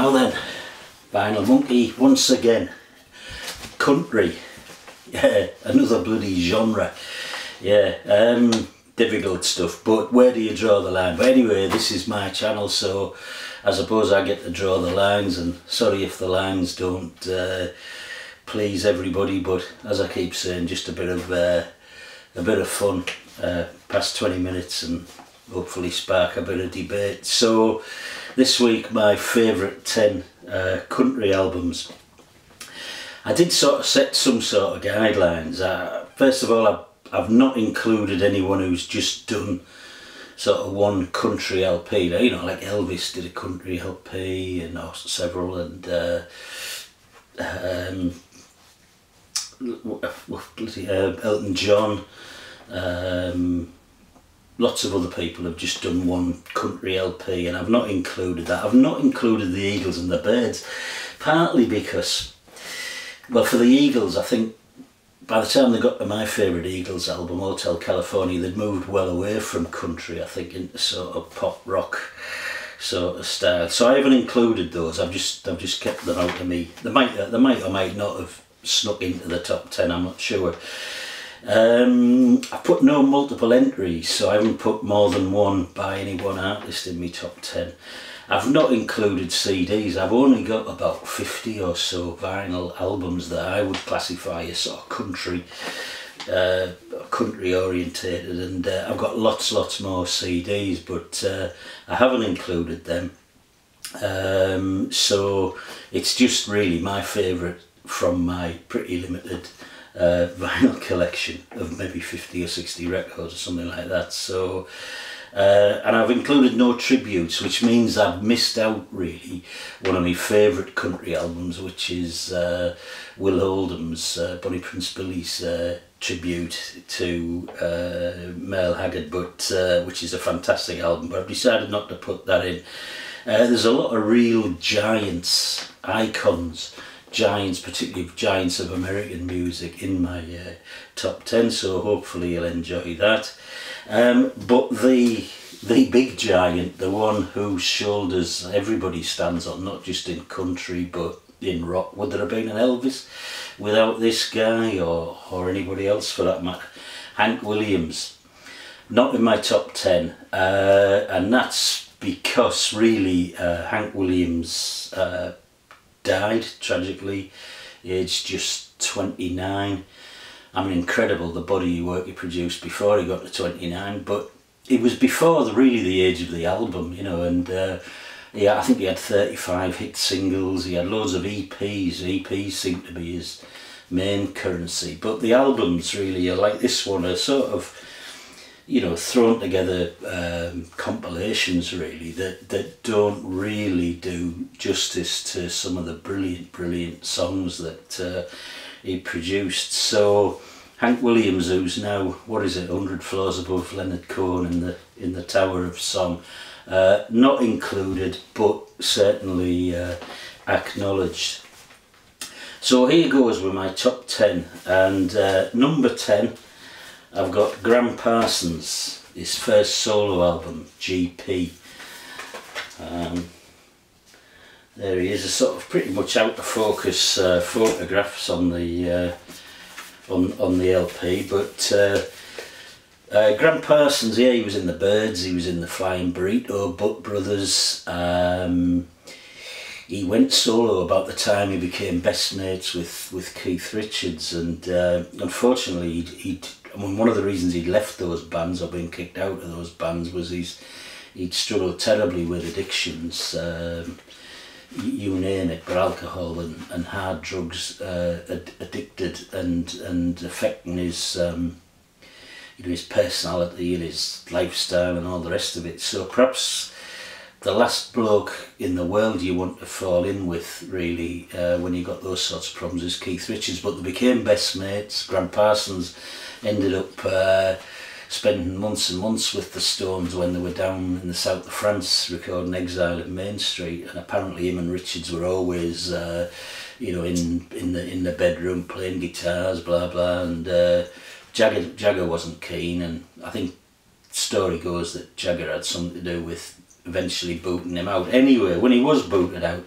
Now then, Vinyl Monkey once again. Country, yeah, another bloody genre. Yeah, difficult stuff, but where do you draw the line? But anyway, this is my channel, so I suppose I get to draw the lines, and sorry if the lines don't please everybody, but as I keep saying, just a bit of fun, past 20 minutes, and hopefully spark a bit of debate. So this week, my favourite 10 country albums. I did sort of set some sort of guidelines. First of all, I've not included anyone who's just done sort of one country LP. You know, like Elvis did a country LP, and several, and Elton John. Lots of other people have just done one country LP, and I've not included that. I've not included the Eagles and the Byrds, partly because, well, for the Eagles, I think by the time they got to my favourite Eagles album, Hotel California, they'd moved well away from country, I think, into sort of pop rock sort of style. So I haven't included those. I've just kept them out of me. They might or might not have snuck into the top 10. I'm not sure. I've put no multiple entries, so I haven't put more than one by any one artist in my top 10. I've not included CDs. I've only got about 50 or so vinyl albums that I would classify as sort of country orientated, and I've got lots more CDs, but I haven't included them. So it's just really my favourite from my pretty limited vinyl collection of maybe 50 or 60 records or something like that. So and I've included no tributes, which means I've missed out really one of my favourite country albums, which is Will Oldham's Bonnie Prince Billy's tribute to Mel Haggard, but which is a fantastic album, but I've decided not to put that in. There's a lot of real giants, icons, giants, particularly giants of American music, in my top 10, so hopefully you'll enjoy that. But the big giant, the one whose shoulders everybody stands on, not just in country but in rock, would there have been an Elvis without this guy, or anybody else for that matter? Hank Williams, not in my top 10, and that's because really Hank Williams died tragically, aged just 29. I mean, incredible, the body of work he produced before he got to 29, but it was before really the age of the album, you know, and yeah, I think he had 35 hit singles, he had loads of EPs. EPs seem to be his main currency, but the albums really are like this one, are sort of, you know, thrown together compilations really that don't really do justice to some of the brilliant songs that he produced. So Hank Williams, who's now, what is it, 100 floors above Leonard Cohen in the Tower of Song, not included, but certainly acknowledged. So here goes with my top 10, and number 10, I've got Gram Parsons, his first solo album, GP. There he is, a sort of pretty much out of focus photographs on the LP, but Gram Parsons, yeah, he was in the Byrds, he was in the Flying Burrito Butt Brothers. He went solo about the time he became best mates with Keith Richards, and unfortunately I mean, one of the reasons he'd left those bands or been kicked out of those bands was he'd struggled terribly with addictions, you name it, but alcohol and hard drugs, addicted and affecting his you know, his personality and his lifestyle and all the rest of it. So perhaps the last bloke in the world you want to fall in with really when you got those sorts of problems is Keith Richards, but they became best mates. Gram Parsons ended up spending months and months with the Stones when they were down in the south of France recording Exile at Main Street, and apparently him and Richards were always you know, in the bedroom playing guitars, blah blah, and Jagger wasn't keen, and I think the story goes that Jagger had something to do with eventually booting him out. Anyway, when he was booted out,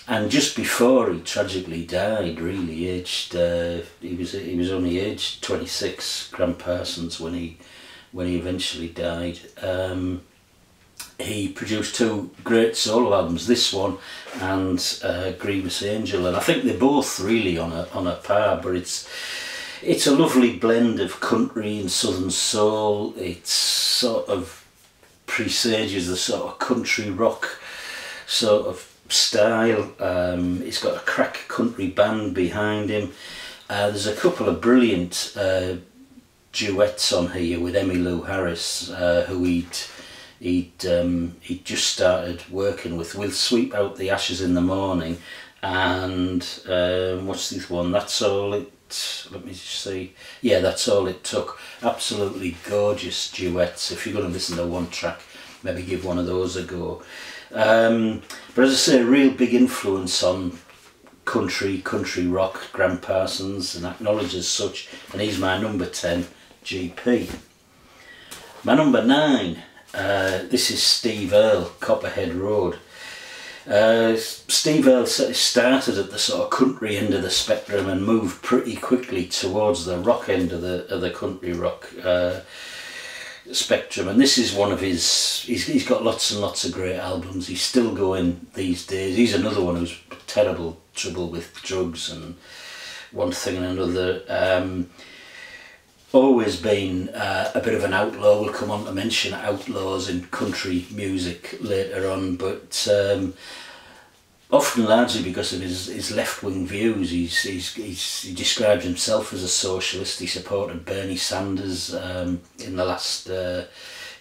And just before he tragically died, really aged, he was only aged 26, Graham Parsons, when he eventually died. He produced 2 great solo albums, this one and Grievous Angel, and I think they're both really on a par. But it's a lovely blend of country and southern soul. It sort of presages the sort of country rock sort of style. He's got a crack country band behind him. There's a couple of brilliant duets on here with Emmylou Harris, who he'd just started working with. We'll Sweep Out the Ashes in the Morning, and what's this one? That's All It, let me just see, yeah, That's All It Took. Absolutely gorgeous duets. If you're going to listen to one track, maybe give one of those a go. But as I say, a real big influence on country rock, Graham Parsons, and acknowledged as such, and he's my number 10 GP. My number 9, this is Steve Earle, Copperhead Road. Steve Earle started at the sort of country end of the spectrum and moved pretty quickly towards the rock end of the country rock spectrum, and this is one of his, he's got lots and lots of great albums. He's still going these days. He's another one who's terrible trouble with drugs and one thing and another. Always been a bit of an outlaw. We'll come on to mention outlaws in country music later on, but often largely because of his left-wing views. He describes himself as a socialist. He supported Bernie Sanders in the last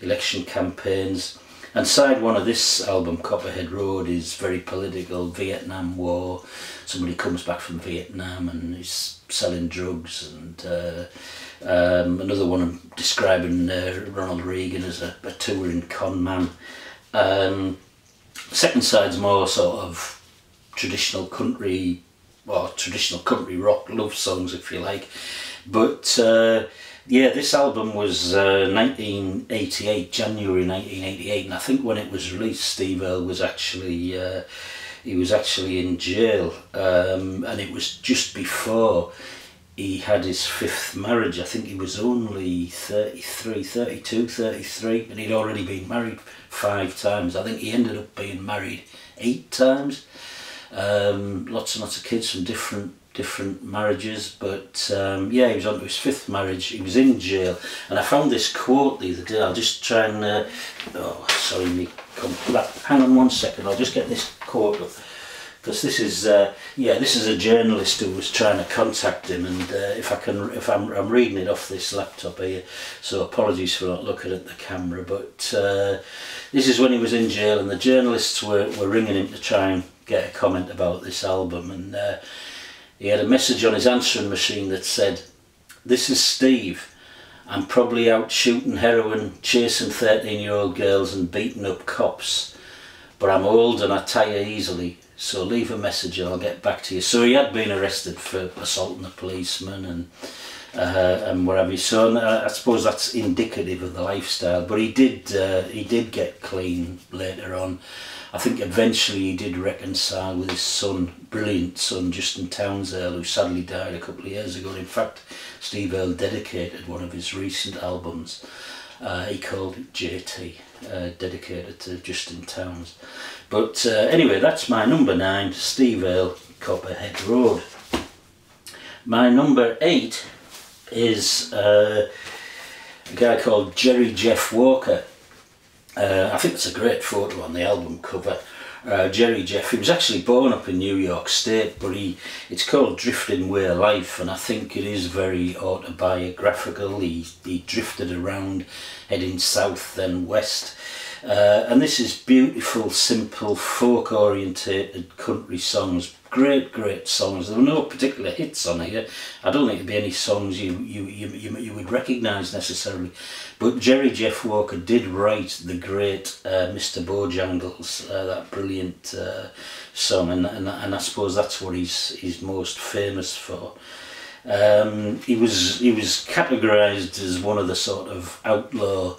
election campaigns. And side one of this album, Copperhead Road, is very political. Vietnam War. Somebody comes back from Vietnam and is selling drugs, and another one describing Ronald Reagan as a touring con man. Second side's more sort of traditional country, or traditional country rock love songs, if you like. But yeah, this album was 1988, January 1988, and I think when it was released, Steve Earle was actually in jail, and it was just before he had his 5th marriage. I think he was only 33, 32, 33, and he'd already been married 5 times. I think he ended up being married 8 times. Lots and lots of kids from different marriages, but yeah, he was on to his 5th marriage. He was in jail, and I found this quote the other day. I'll just try and oh, sorry, me hang on one second, I'll just get this quote up, because this is yeah, this is a journalist who was trying to contact him, and if I'm reading it off this laptop here, so apologies for not looking at the camera, but this is when he was in jail, and the journalists were ringing him to try and get a comment about this album, and he had a message on his answering machine that said, "This is Steve. I'm probably out shooting heroin, chasing 13-year-old girls and beating up cops, but I'm old and I tire easily, so leave a message and I'll get back to you." So he had been arrested for assaulting a policeman and whatever. So I suppose that's indicative of the lifestyle. But he did get clean later on. I think eventually he did reconcile with his son, brilliant son, Justin Townes Earle, who sadly died a couple of years ago. And in fact, Steve Earle dedicated one of his recent albums. He called it JT, dedicated to Justin Townes. But anyway, that's my number 9, Steve Earle, Copperhead Road. My number 8 is a guy called Jerry Jeff Walker. I think it's a great photo on the album cover. Jerry Jeff, he was actually born up in New York State, but it's called Drifting Way of Life, and I think it is very autobiographical. He drifted around, heading south then west. And this is beautiful, simple, folk-orientated country songs. Great songs. There were no particular hits on here. I don't think there'd be any songs you would recognise necessarily. But Jerry Jeff Walker did write the great Mr. Bojangles, that brilliant song, and I suppose that's what he's most famous for. He was categorised as one of the sort of outlaw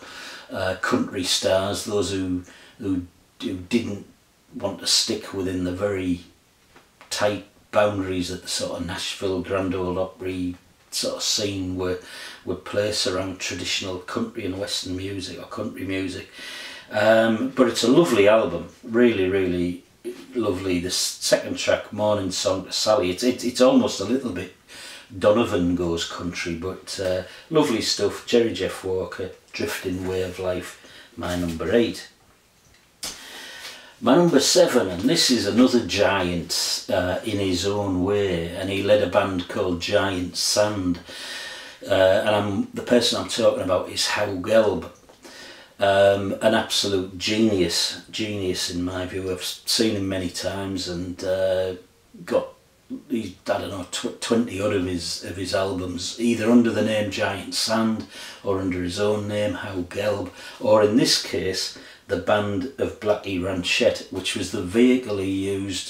country stars, those who didn't want to stick within the very tight boundaries that the sort of Nashville Grand Ole Opry sort of scene were placed around traditional country and western music, or country music. But it's a lovely album, really, really lovely. The second track, Morning Song to Sally, it's almost a little bit Donovan goes country, but lovely stuff. Jerry Jeff Walker, Drifting Way of Life, my number 8. My number 7, and this is another giant in his own way, and he led a band called Giant Sand, and the person I'm talking about is Hal Gelb. An absolute genius in my view. I've seen him many times, and got, I don't know, 20 odd of his albums, either under the name Giant Sand or under his own name, Hal Gelb, or in this case the Band of Blackie Ranchette, which was the vehicle he used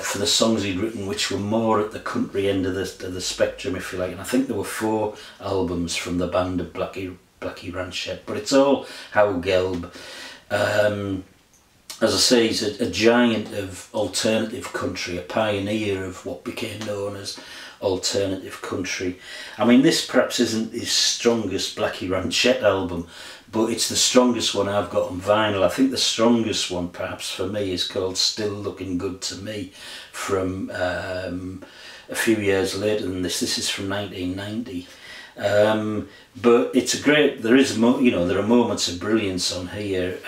for the songs he'd written, which were more at the country end of the spectrum, if you like. And I think there were 4 albums from the Band of Blackie Ranchette, but it's all Hal Gelb. As I say, he's a giant of alternative country, a pioneer of what became known as alternative country. I mean, this perhaps isn't his strongest Blackie Ranchette album, but it's the strongest one I've got on vinyl. I think the strongest one perhaps for me is called Still Looking Good to Me, from a few years later than this. This is from 1990. But it's a great, there are moments of brilliance on here.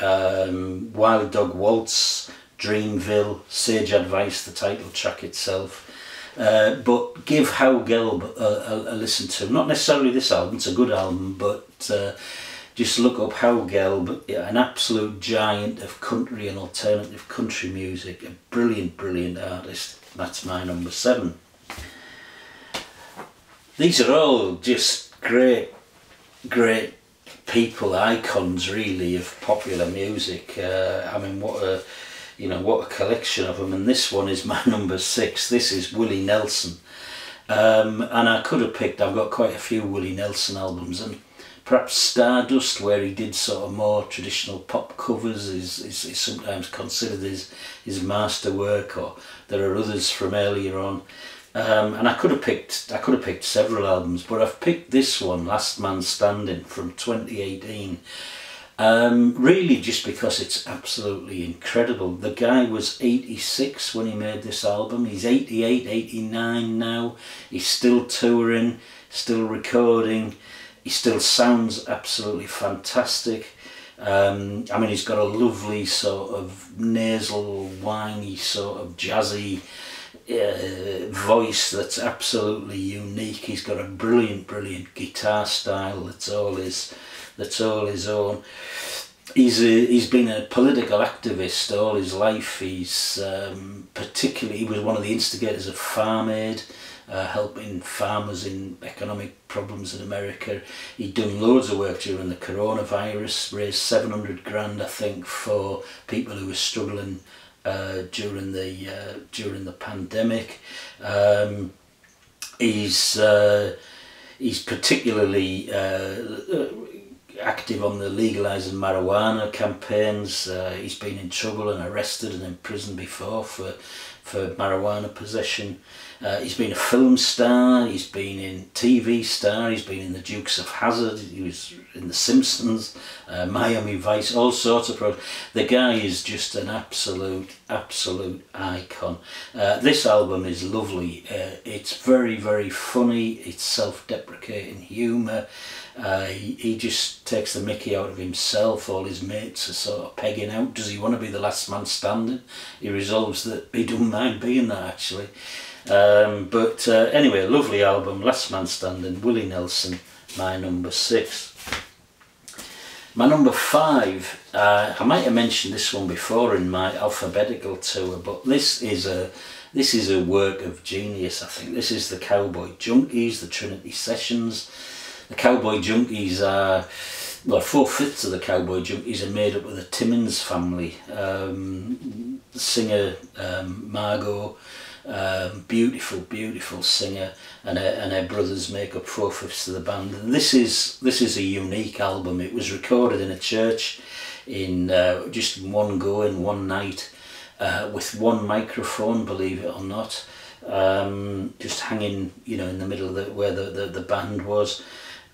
Wild Dog Waltz, Dreamville, Sage Advice, the title track itself. But give Hal Gelb a listen to. Not necessarily this album, it's a good album, but just look up Hal Gelb, an absolute giant of country and alternative country music. A brilliant, brilliant artist. That's my number 7. These are all just great people, icons really of popular music. I mean, what a collection of them. And this one is my number 6. This is Willie Nelson. And I could have picked, I've got quite a few Willie Nelson albums, and perhaps Stardust, where he did sort of more traditional pop covers, is sometimes considered his masterwork, or there are others from earlier on. And I could have picked several albums, but I've picked this one, Last Man Standing, from 2018. Really just because it's absolutely incredible. The guy was 86 when he made this album. He's 88, 89 now. He's still touring, still recording. He still sounds absolutely fantastic. I mean, he's got a lovely sort of nasal, whiny, sort of jazzy voice that's absolutely unique. He's got a brilliant guitar style that's all his own. He's been a political activist all his life. He's he was one of the instigators of Farm Aid, helping farmers in economic problems in America. He'd done loads of work during the coronavirus, raised 700 grand I think for people who were struggling during the pandemic. He's particularly active on the legalising marijuana campaigns. He's been in trouble and arrested and in prison before for marijuana possession. He's been a film star, he's been in TV star, he's been in the Dukes of Hazzard, he was in The Simpsons, Miami Vice, all sorts of projects. The guy is just an absolute icon. This album is lovely. It's very funny, it's self-deprecating humour. He just takes the mickey out of himself. All his mates are sort of pegging out, does he want to be the last man standing? He resolves that he doesn't mind being that actually. Anyway, lovely album, Last Man Standing, Willie Nelson, my number 6. My number 5, I might have mentioned this one before in my alphabetical tour, but this is a work of genius, I think. This is the Cowboy Junkies, the Trinity Sessions. The Cowboy Junkies are, well, 4/5 of the Cowboy Junkies are made up of the Timmins family. The singer Margot, beautiful singer, and her brothers make up 4/5 of the band. And this is a unique album. It was recorded in a church in just one go, in one night. with one microphone, believe it or not, just hanging, you know, in the middle of where the band was.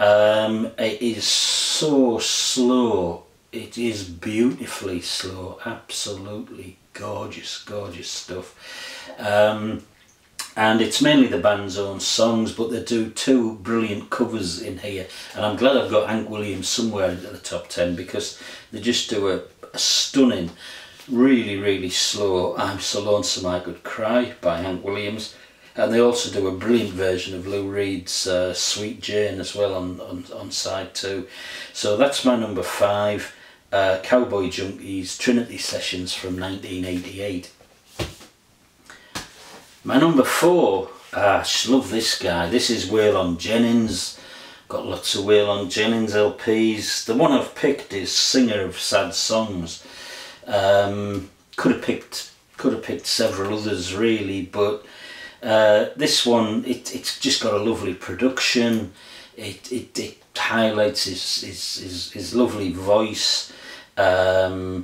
It is so slow. It is beautifully slow, absolutely gorgeous, gorgeous stuff. And it's mainly the band's own songs, but they do 2 brilliant covers in here. And I'm glad I've got Hank Williams somewhere into the top 10, because they just do a stunning, really, really slow I'm So Lonesome I Could Cry by Hank Williams. And they also do a brilliant version of Lou Reed's Sweet Jane as well on side 2. So that's my number 5, Cowboy Junkies, Trinity Sessions from 1988. My number 4, I just love this guy. This is Waylon Jennings. Got lots of Waylon Jennings LPs. The one I've picked is Singer of Sad Songs. Could have picked several others really, but this one, it's just got a lovely production. It highlights his lovely voice. The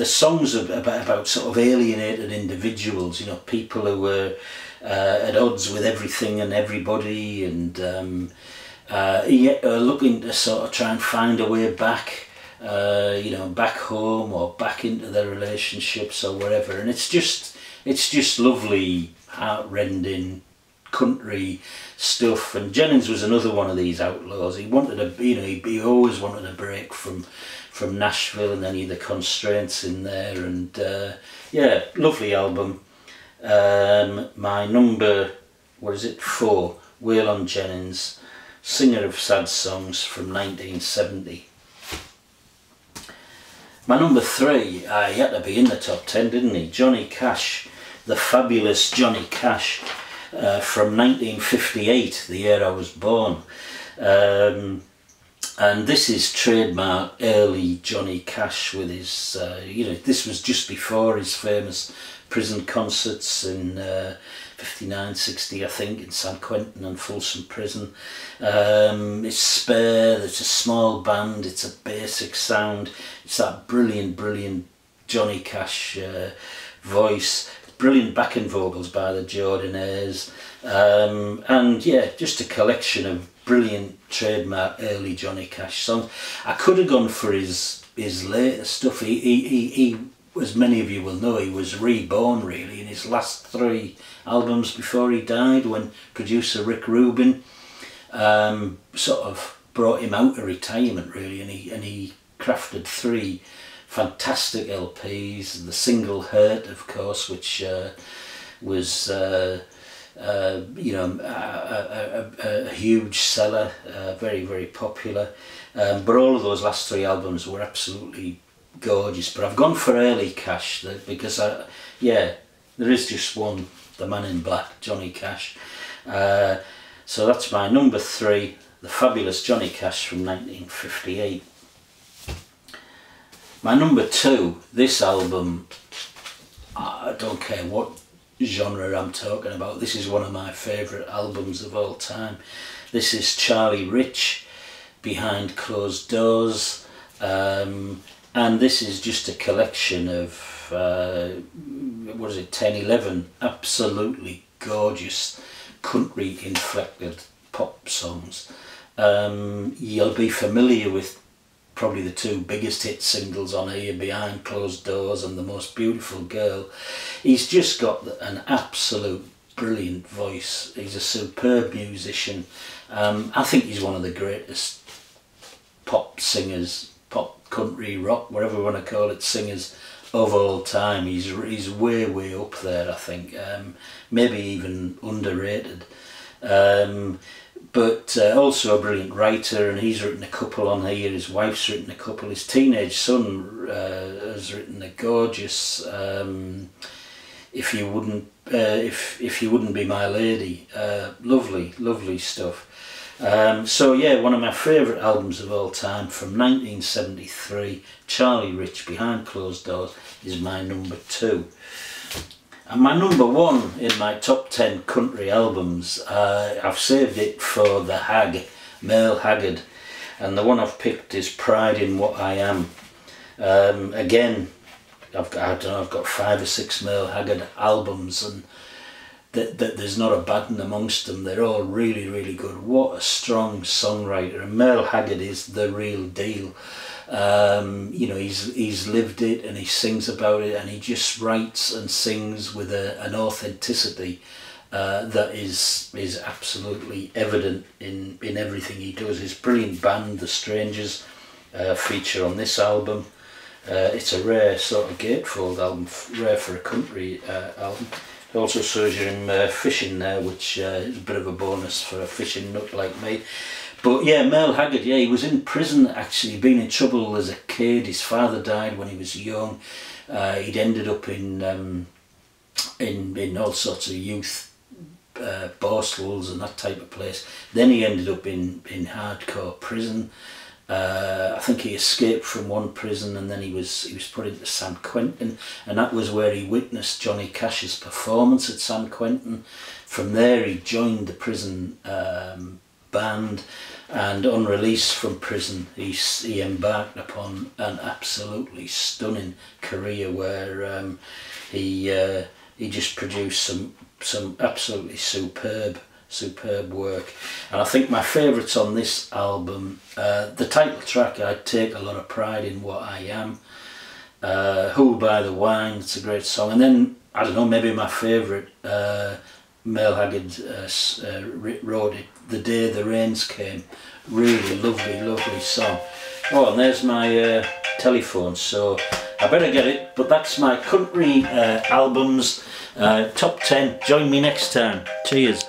songs are about sort of alienated individuals, you know, people who were at odds with everything and everybody, and looking to sort of try and find a way back, you know, back home or back into their relationships or whatever. And it's just lovely, heartrending country stuff. And Jennings was another one of these outlaws. He wanted a, you know, he always wanted a break from Nashville and any of the constraints in there. And yeah, lovely album. My number, 4, Waylon Jennings, Singer of Sad Songs from 1970. My number 3, he had to be in the top 10, didn't he? Johnny Cash, the fabulous Johnny Cash, from 1958, the year I was born. And this is trademark early Johnny Cash with his, you know, this was just before his famous prison concerts in 59, 60, I think, in San Quentin and Folsom Prison. It's spare, it's a small band, it's a basic sound, it's that brilliant, brilliant Johnny Cash voice, brilliant backing vocals by the Jordanaires, and yeah, just a collection of brilliant trademark early Johnny Cash songs. I could have gone for his later stuff. He, as many of you will know, he was reborn really in his last 3 albums before he died, when producer Rick Rubin sort of brought him out of retirement really, and he crafted 3 fantastic LPs. The single Hurt, of course, which was you know, a huge seller, very, very popular, but all of those last 3 albums were absolutely gorgeous. But I've gone for early Cash because yeah, there is just one, the Man in Black, Johnny Cash. So that's my number 3, the fabulous Johnny Cash from 1958. My number 2, this album, I don't care what genre I'm talking about, this is one of my favourite albums of all time. This is Charlie Rich, Behind Closed Doors, and this is just a collection of, 10, 11 absolutely gorgeous country inflected pop songs. You'll be familiar with probably the 2 biggest hit singles on here, Behind Closed Doors and The Most Beautiful Girl. He's just got an absolute brilliant voice. He's a superb musician. I think he's one of the greatest pop singers, pop, country, rock, whatever you want to call it, singers of all time. He's way, way up there, I think. Maybe even underrated. But also a brilliant writer, and he's written a couple on here. His wife's written a couple. His teenage son has written a gorgeous "If You Wouldn't Be My Lady." Lovely, lovely stuff. So yeah, one of my favourite albums of all time from 1973, Charlie Rich, Behind Closed Doors, is my number 2. And my number 1 in my top 10 country albums, I've saved it for the Hag, Mel Haggard, and the one I've picked is Pride in What I Am. Again, I don't know, I've got 5 or 6 Mel Haggard albums, and there's not a bad one amongst them. They're all really, really good. What a strong songwriter. And Mel Haggard is the real deal. You know, he's lived it, and he sings about it, and he just writes and sings with an authenticity that is absolutely evident in everything he does. His brilliant band, The Strangers, feature on this album. It's a rare sort of gatefold album, rare for a country album. It also shows you him fishing there, which is a bit of a bonus for a fishing nut like me. But yeah, Mel Haggard, yeah, he was in prison actually, been in trouble as a kid. His father died when he was young. He'd ended up in all sorts of youth Borstals and that type of place. Then he ended up in hardcore prison. I think he escaped from one prison, and then he was put into San Quentin, and that was where he witnessed Johnny Cash's performance at San Quentin. From there he joined the prison band, and on release from prison he embarked upon an absolutely stunning career where he just produced some absolutely superb work. And I think my favourites on this album, the title track, I take a lot of pride in what I am. Who'll Buy the Wine, it's a great song. And then, I don't know, maybe my favourite, Mel Haggard wrote it, The Day the Rains Came. Really lovely song. Oh, and there's my telephone, so I better get it. But that's my country albums top 10. Join me next time. Cheers.